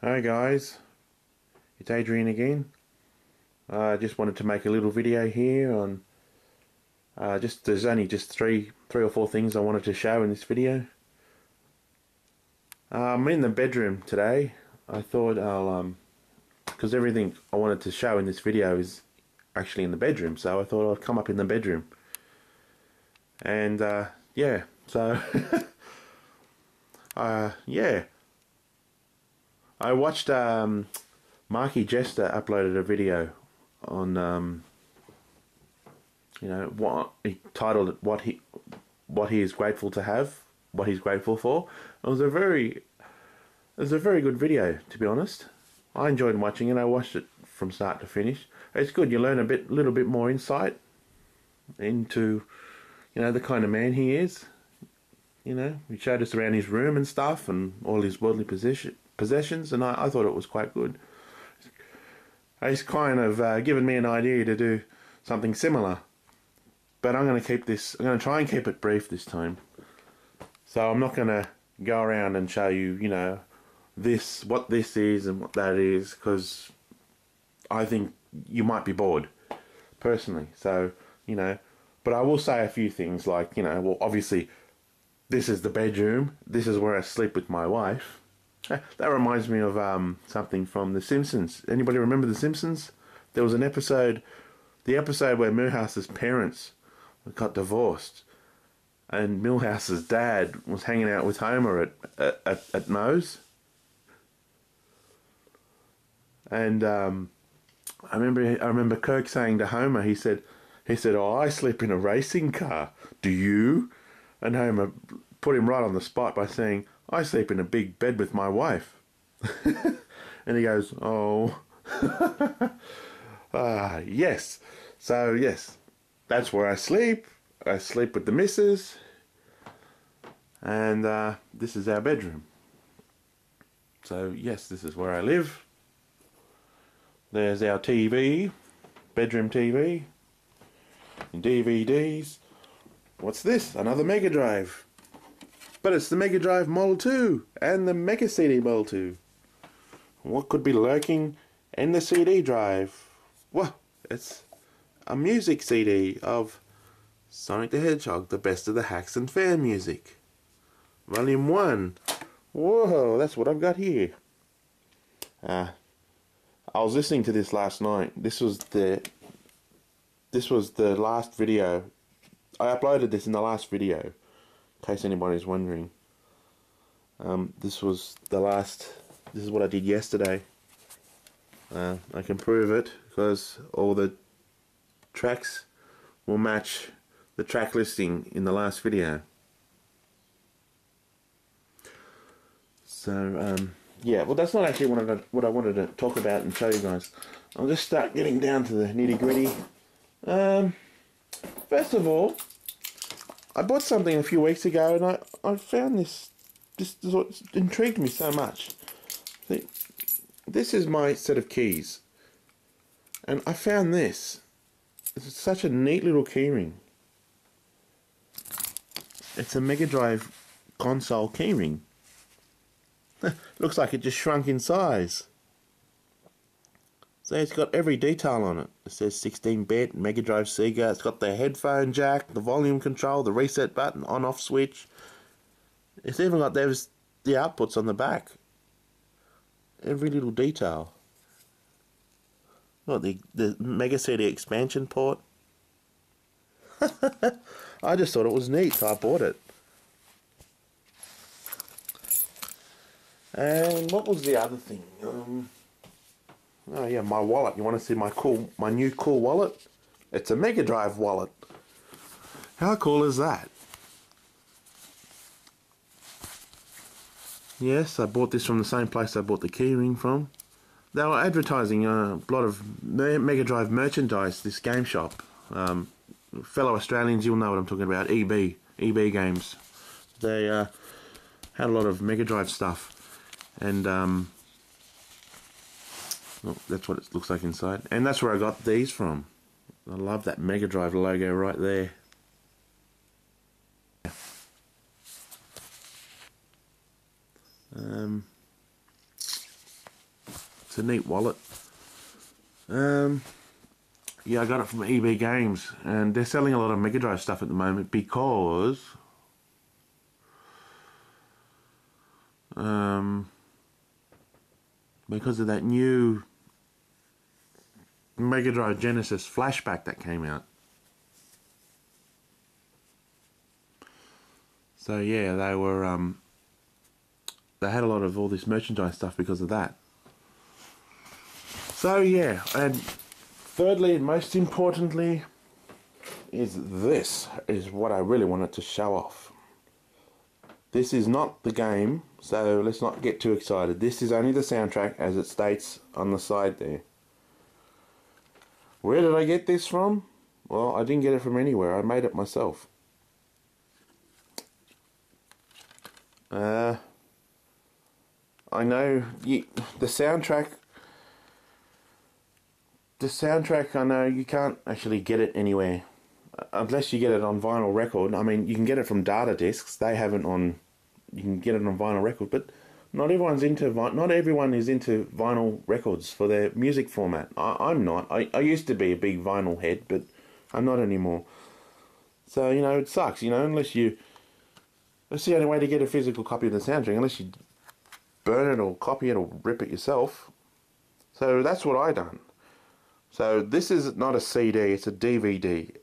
Hi guys, it's Adrian again. I just wanted to make a little video here on there's only just three or four things I wanted to show in this video. I'm in the bedroom today. I thought I'll because everything I wanted to show in this video is actually in the bedroom, so I thought I'd come up in the bedroom. And yeah, so yeah, I watched Marky Jester uploaded a video on you know, what he titled it, what he is grateful to have, what he's grateful for. It was a very good video, to be honest. I enjoyed watching it. I watched it from start to finish. It's good. You learn a little bit more insight into, you know, the kind of man he is. You know, he showed us around his room and stuff and all his worldly possessions, and I thought it was quite good. He's kind of given me an idea to do something similar, but I'm going to try and keep it brief this time. So I'm not going to go around and show you, you know, what this is and what that is, because I think you might be bored, personally. So, you know, but I will say a few things like, you know, well, obviously, this is the bedroom. This is where I sleep with my wife. That reminds me of something from The Simpsons. Anybody remember The Simpsons? There was an episode, the episode where Milhouse's parents got divorced, and Milhouse's dad was hanging out with Homer at Moe's. And I remember Kirk saying to Homer, he said, "Oh, I sleep in a racing car. Do you?" And Homer put him right on the spot by saying, "I sleep in a big bed with my wife." And he goes, "Oh." Yes. So, yes, that's where I sleep. I sleep with the missus. And this is our bedroom. So, yes, this is where I live. There's our TV, bedroom TV, and DVDs. What's this? Another Mega Drive. But it's the Mega Drive Model 2 and the Mega CD Model 2. What could be lurking in the CD drive? Well, it's a music CD of Sonic the Hedgehog, the best of the Hacks and Fan music. Volume 1. Whoa, that's what I've got here. I was listening to this last night. This was the last video. I uploaded this in the last video, in case anybody's wondering. This is what I did yesterday. I can prove it because all the tracks will match the track listing in the last video. So, yeah, well, that's not actually what I wanted to talk about and show you guys. I'll just start getting down to the nitty-gritty. First of all, I bought something a few weeks ago, and I found this intrigued me so much. See, this is my set of keys, and I found this. It's such a neat little keyring. It's a Mega Drive console keyring. Looks like it just shrunk in size. So it's got every detail on it. It says 16-bit, Mega Drive Sega. It's got the headphone jack, the volume control, the reset button, on-off switch. It's even got the outputs on the back. Every little detail. Got the Mega CD expansion port. I just thought it was neat, so I bought it. And what was the other thing? Oh yeah, my wallet. You want to see my new cool wallet? It's a Mega Drive wallet. How cool is that? Yes, I bought this from the same place I bought the keyring from. They were advertising a lot of Mega Drive merchandise, this game shop. Fellow Australians, you'll know what I'm talking about. EB Games. They had a lot of Mega Drive stuff. And well, that's what it looks like inside. And that's where I got these from. I love that Mega Drive logo right there. a neat wallet. Yeah, I got it from EB Games, and they're selling a lot of Mega Drive stuff at the moment because of that new Mega Drive Genesis flashback that came out. So yeah, they were they had a lot of all this merchandise stuff because of that. So yeah, and thirdly, and most importantly, is this is what I really wanted to show off. This is not the game, so let's not get too excited. This is only the soundtrack, as it states on the side there. Where did I get this from? Well, I didn't get it from anywhere. I made it myself. I know the soundtrack. The soundtrack, I know you can't actually get it anywhere unless you get it on vinyl record. I mean, you can get it from data discs. They have it on. You can get it on vinyl record, but not everyone is into vinyl records for their music format. I'm not. I used to be a big vinyl head, but I'm not anymore. So you know, it sucks. You know, unless you. That's the only way to get a physical copy of the soundtrack, unless you burn it or copy it or rip it yourself. So that's what I done. So this is not a CD, it's a DVD.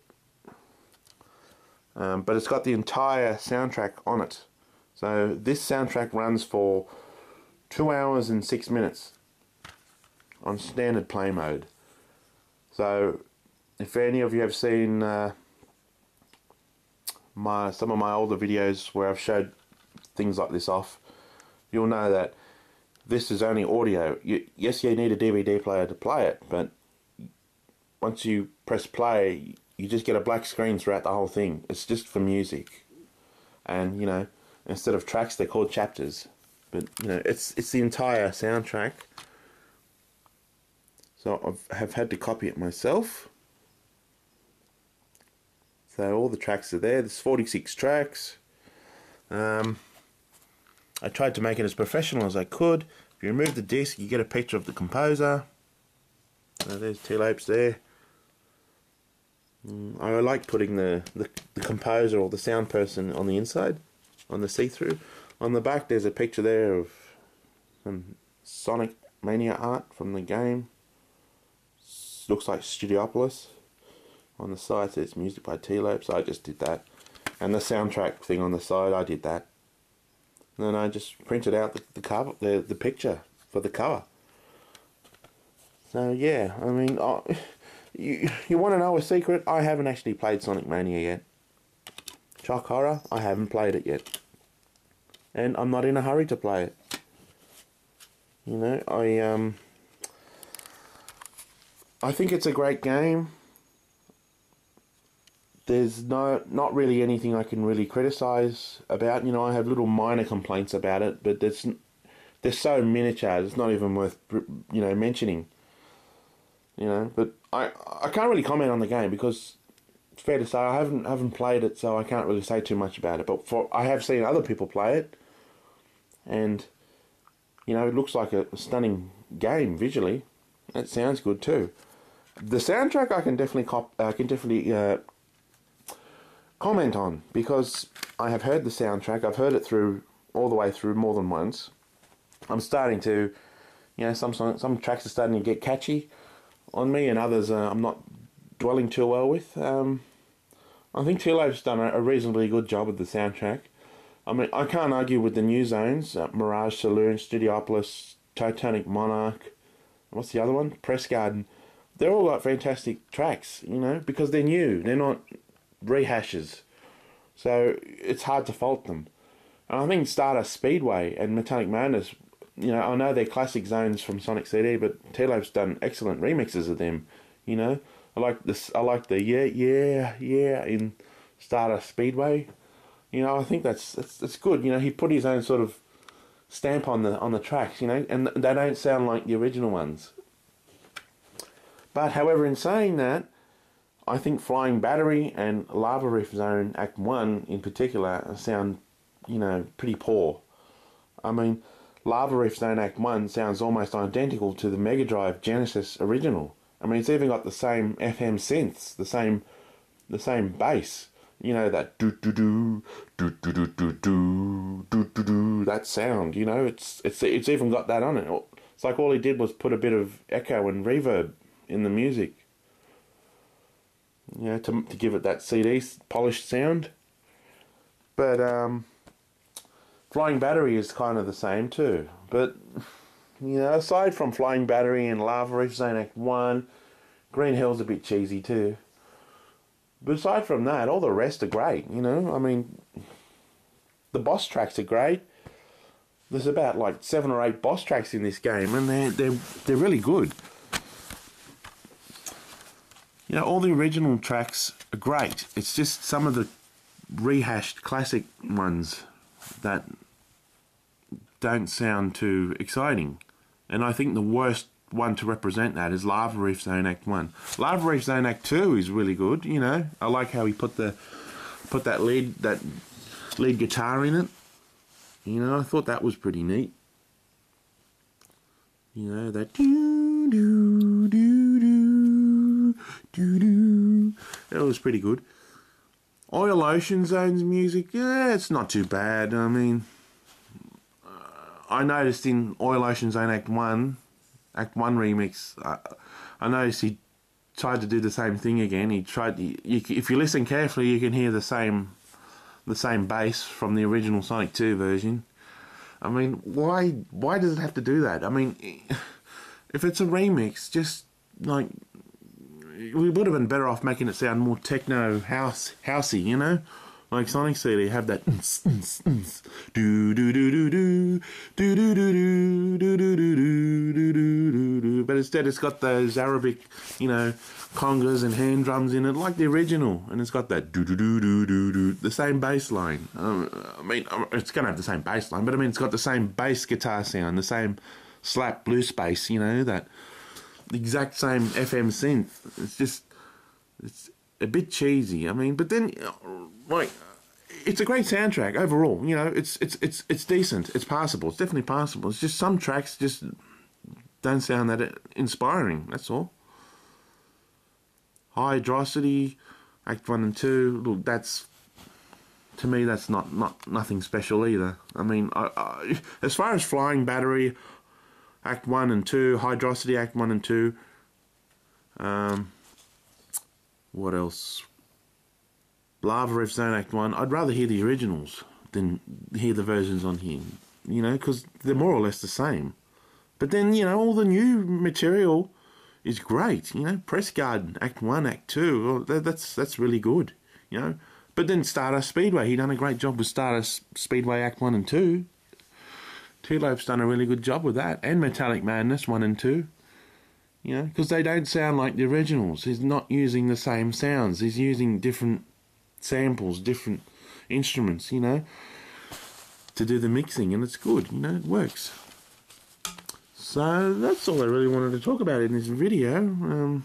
But it's got the entire soundtrack on it. So this soundtrack runs for 2 hours and 6 minutes on standard play mode. So if any of you have seen some of my older videos where I've showed things like this off, you'll know that this is only audio. Yes, you need a DVD player to play it, but once you press play, you just get a black screen throughout the whole thing. It's just for music. And, you know, instead of tracks, they're called chapters. But, you know, it's the entire soundtrack. So I have had to copy it myself. So all the tracks are there. There's 46 tracks. I tried to make it as professional as I could. If you remove the disc, you get a picture of the composer. There's two lopes there. I like putting the composer or the sound person on the inside, on the see-through. On the back there's a picture there of some Sonic Mania art from the game. Looks like Studiopolis. On the side says music by T-Lope, so I just did that. And the soundtrack thing on the side, I did that. And then I just printed out the cover, the picture for the cover. So yeah, I mean, you want to know a secret? I haven't actually played Sonic Mania yet. Shock horror, I haven't played it yet. And I'm not in a hurry to play it. You know, I think it's a great game. There's not really anything I can really criticize about. You know, I have little minor complaints about it, but they're so miniature, it's not even worth, you know, mentioning. You know, but I can't really comment on the game because it's fair to say I haven't played it, so I can't really say too much about it. But I have seen other people play it, and you know, it looks like a stunning game visually. It sounds good too. The soundtrack I can definitely comment on because I have heard the soundtrack. I've heard it through all the way through more than once. I'm starting to, you know, some tracks are starting to get catchy on me, and others I'm not dwelling too well with. I think T-Lope's done a reasonably good job with the soundtrack. I mean, I can't argue with the new zones, Mirage Saloon, Studiopolis, Totonic Monarch, what's the other one? Press Garden. They're all got fantastic tracks, you know, because they're new. They're not rehashes. So it's hard to fault them. And I think Stardust Speedway and Metallic Madness, you know, I know they're classic zones from Sonic CD, but T-Lope's done excellent remixes of them, you know. I like the yeah in Stardust Speedway. You know, I think that's good. You know, he put his own sort of stamp on the tracks, you know, and they don't sound like the original ones. But however, in saying that, I think Flying Battery and Lava Rift Zone Act 1 in particular sound, you know, pretty poor. I mean, Lava Reef Zone Act 1 sounds almost identical to the Mega Drive Genesis original. I mean, it's even got the same FM synths, the same bass. You know, that do-do-do, do-do-do-do-do, do-do-do, that sound, you know, it's even got that on it. It's like all he did was put a bit of echo and reverb in the music. You know, to give it that CD polished sound. But Flying Battery is kind of the same too. But, you know, aside from Flying Battery and Lava Reef Zone Act 1, Green Hill's a bit cheesy too. But aside from that, all the rest are great, you know. I mean, the boss tracks are great. There's about like 7 or 8 boss tracks in this game, and they're really good. You know, all the original tracks are great. It's just some of the rehashed classic ones that don't sound too exciting. And I think the worst one to represent that is Lava Reef Zone Act 1. Lava Reef Zone Act 2 is really good, you know. I like how he put that lead guitar in it. You know, I thought that was pretty neat. You know, that doo doo doo doo doo doo. That was pretty good. Oil Ocean Zone's music, yeah, it's not too bad. I mean, I noticed in Oil Ocean Zone Act 1 remix, I noticed he tried to do the same thing again. He tried. If you listen carefully, you can hear the same bass from the original Sonic 2 version. I mean, why does it have to do that? I mean, if it's a remix, just like, we would have been better off making it sound more techno housey, you know. Like Sonic CD have that do do do do do do do do do do do do do do, but instead it's got those Arabic, you know, congas and hand drums in it like the original, and it's got that do do do do do do, the same bass line. I mean, it's gonna have the same bass line, but I mean it's got the same bass guitar sound, the same slap blues bass, you know, that the exact same FM synth. It's a bit cheesy. I mean, but then, like, it's a great soundtrack overall. You know, it's decent. It's passable. It's definitely passable. It's just some tracks just don't sound that inspiring. That's all. Hydrocity, Act 1 and 2. Look, that's, to me, that's nothing special either. I mean, I as far as Flying Battery, Act 1 and 2, Hydrocity, Act 1 and 2. What else? Lava Reef Zone Act 1. I'd rather hear the originals than hear the versions on here, you know, because they're more or less the same. But then, you know, all the new material is great, you know. Press Guard, Act 1, Act 2, well, that's really good, you know. But then Stardust Speedway, he done a great job with Stardust Speedway Act 1 and 2. Two Lope's done a really good job with that. And Metallic Madness 1 and 2. You know, because they don't sound like the originals. He's not using the same sounds. He's using different samples, different instruments, you know, to do the mixing, and it's good, you know, it works. So that's all I really wanted to talk about in this video.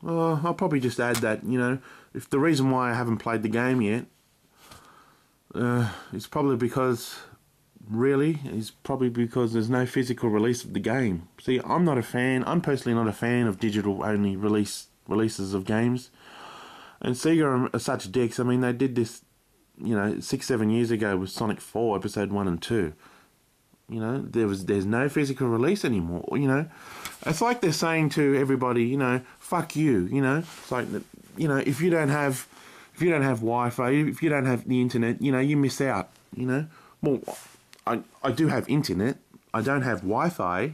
I'll probably just add that, you know, if the reason why I haven't played the game yet, it's probably because there's no physical release of the game. See, I'm personally not a fan of digital only releases of games. And Sega are such dicks. I mean, they did this, you know, 6-7 years ago with Sonic 4 Episode 1 and 2. You know, there's no physical release anymore, you know. It's like they're saying to everybody, you know, fuck you, you know. It's like, you know, if you don't have Wi-Fi, if you don't have the internet, you know, you miss out, you know. Well, I do have internet. I don't have Wi-Fi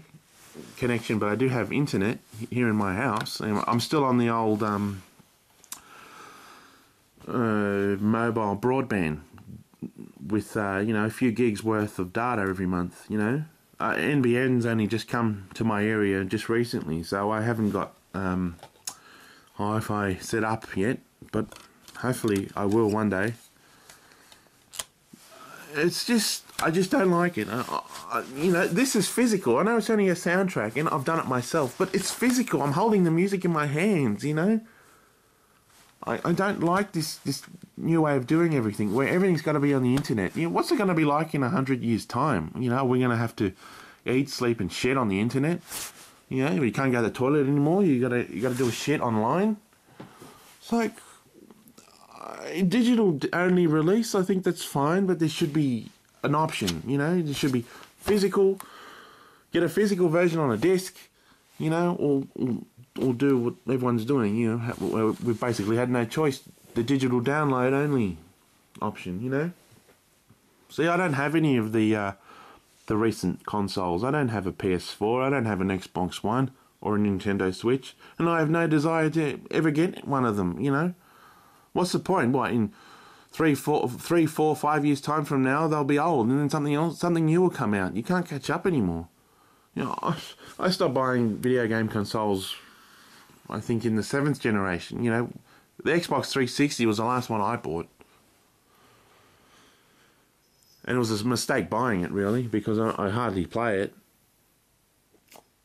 connection, but I do have internet here in my house. And I'm still on the old mobile broadband with, you know, a few gigs worth of data every month, you know. NBN's only just come to my area just recently, so I haven't got Wi-Fi set up yet, but hopefully I will one day. It's just, I just don't like it. You know, this is physical. I know it's only a soundtrack, and I've done it myself, but it's physical. I'm holding the music in my hands, you know. I don't like this new way of doing everything, where everything's got to be on the internet. You know, what's it going to be like in 100 years' time? You know, we're going to have to eat, sleep, and shit on the internet. You know, you can't go to the toilet anymore. You got to do a shit online. It's like digital only release. I think that's fine, but there should be an option. You know, there should be physical. Get a physical version on a disc. You know, or do what everyone's doing. You know, we've basically had no choice. The digital download only option. You know. See, I don't have any of the recent consoles. I don't have a PS4. I don't have an Xbox One or a Nintendo Switch, and I have no desire to ever get one of them. You know, what's the point? What, in 3, 4, 5 years time from now they'll be old, and then something new will come out. You can't catch up anymore. You know, I stopped buying video game consoles, I think, in the 7th generation. You know, the Xbox 360 was the last one I bought. And it was a mistake buying it, really, because I hardly play it.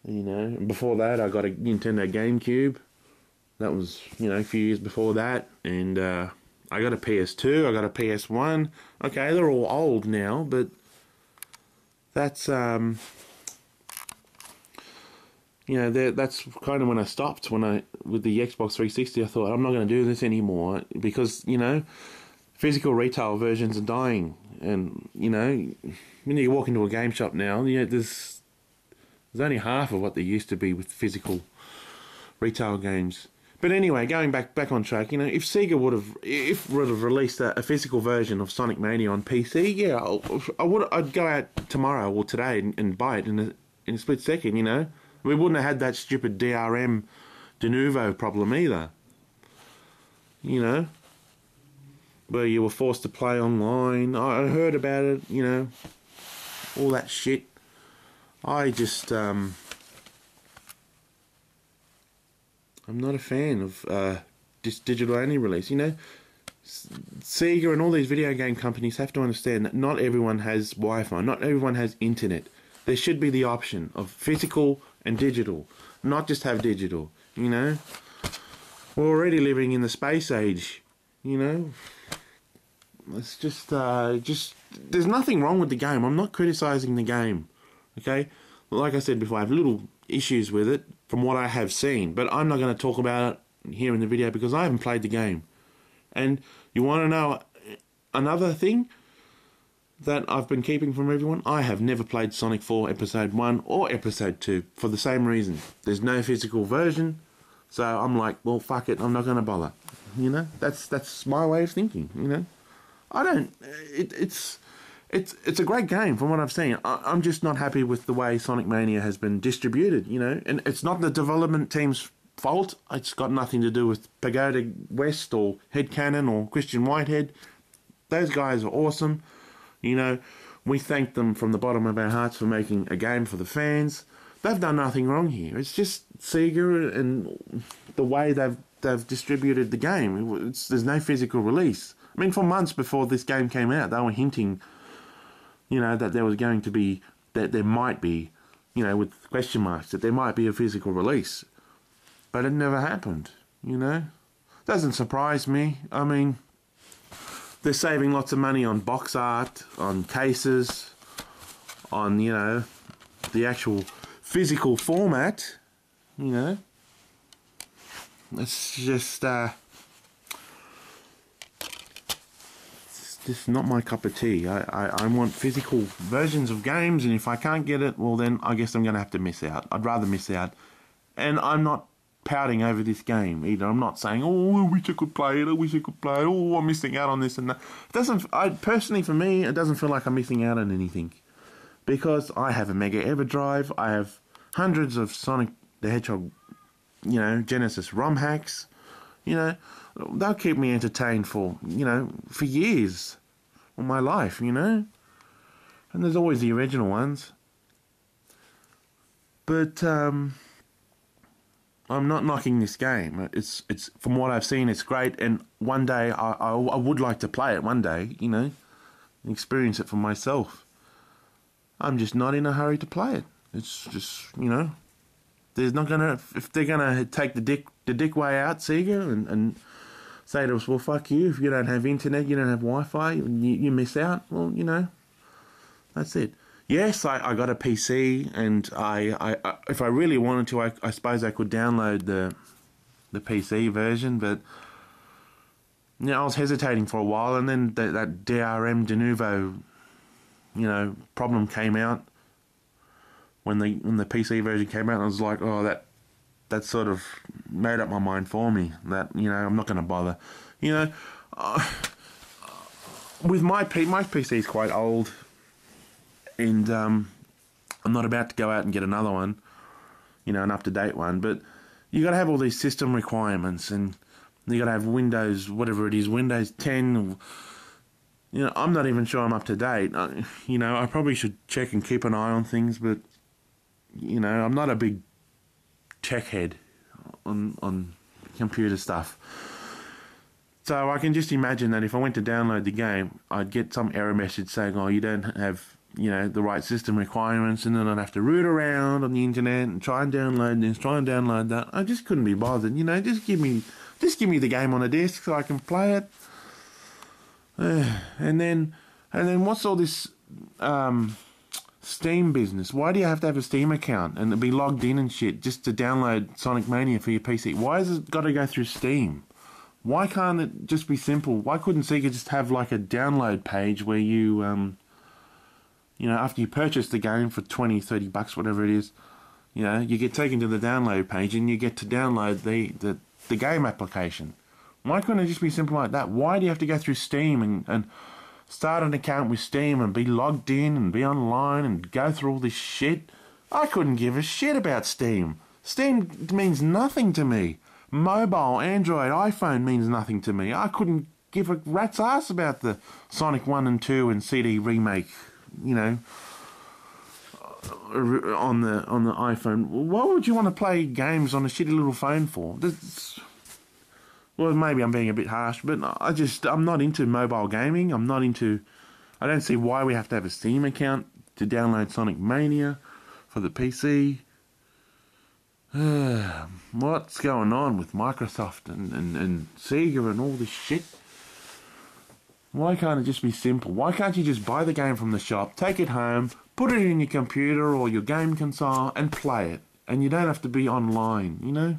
You know, and before that I got a Nintendo GameCube. That was, you know, a few years before that. And I got a PS2, I got a PS1. Okay, they're all old now, but that's... you know, that's kind of when I stopped. With the Xbox 360, I thought, I'm not going to do this anymore, because, you know, physical retail versions are dying. And, you know, when you walk into a game shop now, you know, there's only half of what there used to be with physical retail games. But anyway, going back on track, you know, if Sega would have released a physical version of Sonic Mania on PC, yeah, I'd go out tomorrow or today and buy it in a split second. You know, we wouldn't have had that stupid DRM de novo problem either. You know, where you were forced to play online. I heard about it. You know, all that shit. I just I'm not a fan of just digital only release. You know, Sega and all these video game companies have to understand that not everyone has Wi-Fi, not everyone has internet. There should be the option of physical and digital, not just have digital. You know, we're already living in the space age. You know, it's just there's nothing wrong with the game. I'm not criticizing the game. Okay, like I said before, I have little issues with it from what I have seen, but I'm not going to talk about it here in the video because I haven't played the game. And you want to know another thing that I've been keeping from everyone? I have never played Sonic 4 Episode 1 or Episode 2 for the same reason. There's no physical version, so I'm like, well, fuck it, I'm not going to bother. You know, that's my way of thinking, you know. I don't... It's a great game from what I've seen. I'm just not happy with the way Sonic Mania has been distributed, you know. And it's not the development team's fault. It's got nothing to do with Pagoda West or Headcanon or Christian Whitehead. Those guys are awesome. You know, we thank them from the bottom of our hearts for making a game for the fans. They've done nothing wrong here. It's just Sega and the way they've distributed the game. There's no physical release. I mean, for months before this game came out, they were hinting, you know, that there was going to be, that there might be, you know, with question marks, that there might be a physical release. But it never happened, you know. Doesn't surprise me. I mean, they're saving lots of money on box art, on cases, on, you know, the actual physical format, you know. It's just, this is not my cup of tea. I want physical versions of games, and if I can't get it, well then I guess I'm going to have to miss out. I'd rather miss out. And I'm not pouting over this game either. I'm not saying, oh, I wish I could play it, I wish I could play it, oh, I'm missing out on this and that. Personally, for me, it doesn't feel like I'm missing out on anything. Because I have a Mega Everdrive, I have hundreds of Sonic the Hedgehog, you know, Genesis ROM hacks, you know. They'll keep me entertained for, you know, for years of my life, you know. And there's always the original ones. But I'm not knocking this game. It's from what I've seen, it's great. And one day I would like to play it one day, you know, and experience it for myself. I'm just not in a hurry to play it. It's just, you know, there's not gonna, if they're gonna take the dick way out, Sega, and say to us, well, fuck you. If you don't have internet, you don't have Wi-Fi, you miss out. Well, you know, that's it. Yes, I got a PC, and I if I really wanted to, I suppose I could download the PC version, but you know, I was hesitating for a while, and then that DRM de novo, you know, problem came out when the PC version came out, and I was like, oh, that sort of made up my mind for me that, you know, I'm not going to bother. You know, with my PC is quite old, and I'm not about to go out and get another one, you know, an up-to-date one, but you got to have all these system requirements, and you got to have Windows, whatever it is, Windows 10. You know, I'm not even sure I'm up to date. You know, I probably should check and keep an eye on things, but you know, I'm not a big tech head on computer stuff. So I can just imagine that if I went to download the game, I'd get some error message saying, oh, you don't have, you know, the right system requirements, and then I'd have to root around on the internet and try and download this, try and download that. I just couldn't be bothered, you know, just give me the game on a disc so I can play it. And then what's all this Steam business? Why do you have to have a Steam account and be logged in and shit just to download Sonic Mania for your PC? Why has it got to go through Steam? Why can't it just be simple? Why couldn't Sega just have like a download page where you, you know, after you purchase the game for $20, $30, whatever it is, you know, you get taken to the download page and you get to download the game application? Why couldn't it just be simple like that? Why do you have to go through Steam and start an account with Steam and be logged in and be online and go through all this shit? I couldn't give a shit about Steam. Steam means nothing to me. Mobile, Android, iPhone means nothing to me. I couldn't give a rat's ass about the Sonic 1 and 2 and CD remake, you know, on the iPhone. Why would you want to play games on a shitty little phone for? Well, maybe I'm being a bit harsh, but I'm not into mobile gaming. I don't see why we have to have a Steam account to download Sonic Mania for the PC. What's going on with Microsoft and Sega and all this shit? Why can't it just be simple? Why can't you just buy the game from the shop, take it home, put it in your computer or your game console and play it? And you don't have to be online, you know?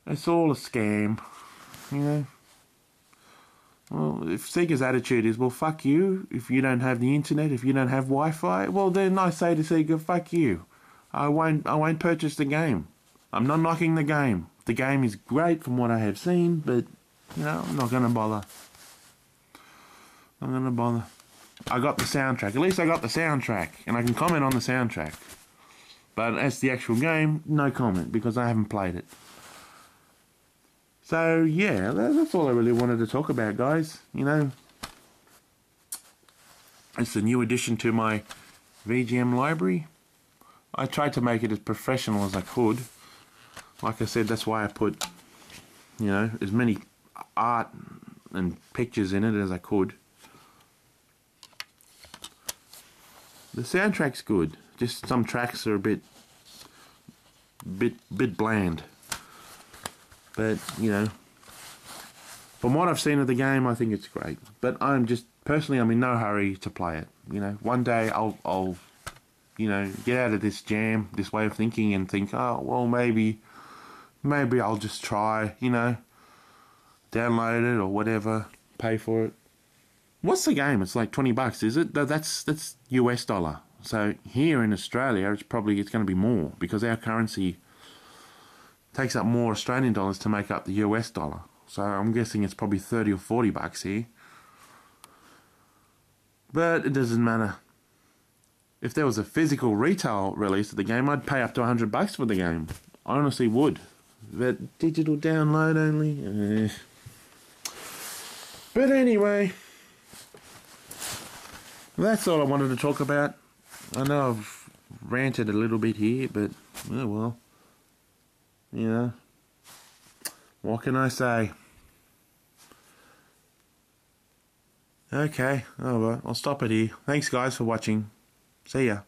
It's all a scam, you know? Well, if Sega's attitude is, well, fuck you, if you don't have the internet, if you don't have Wi-Fi, well, then I say to Sega, fuck you. I won't purchase the game. I'm not knocking the game. The game is great from what I have seen, but, you know, I'm not going to bother. I got the soundtrack. At least I got the soundtrack, and I can comment on the soundtrack. But as the actual game, no comment, because I haven't played it. So, yeah, that's all I really wanted to talk about, guys. You know, it's a new addition to my VGM library. I tried to make it as professional as I could. Like I said, that's why I put, you know, as many art and pictures in it as I could. The soundtrack's good. Just some tracks are a bit bland. But, you know, from what I've seen of the game, I think it's great. But I'm in no hurry to play it. You know, one day I'll you know, get out of this jam, this way of thinking, and think, oh, well, maybe I'll just try, you know, download it or whatever, pay for it. What's the game? It's like $20, is it? That's US dollar. So here in Australia, it's going to be more, because our currency takes up more Australian dollars to make up the US dollar. So I'm guessing it's probably $30 or $40 here. But it doesn't matter. If there was a physical retail release of the game, I'd pay up to $100 for the game. I honestly would. But digital download only? But anyway, that's all I wanted to talk about. I know I've ranted a little bit here, but, oh well. You know, what can I say? Okay, oh well, I'll stop it here. Thanks guys for watching. See ya.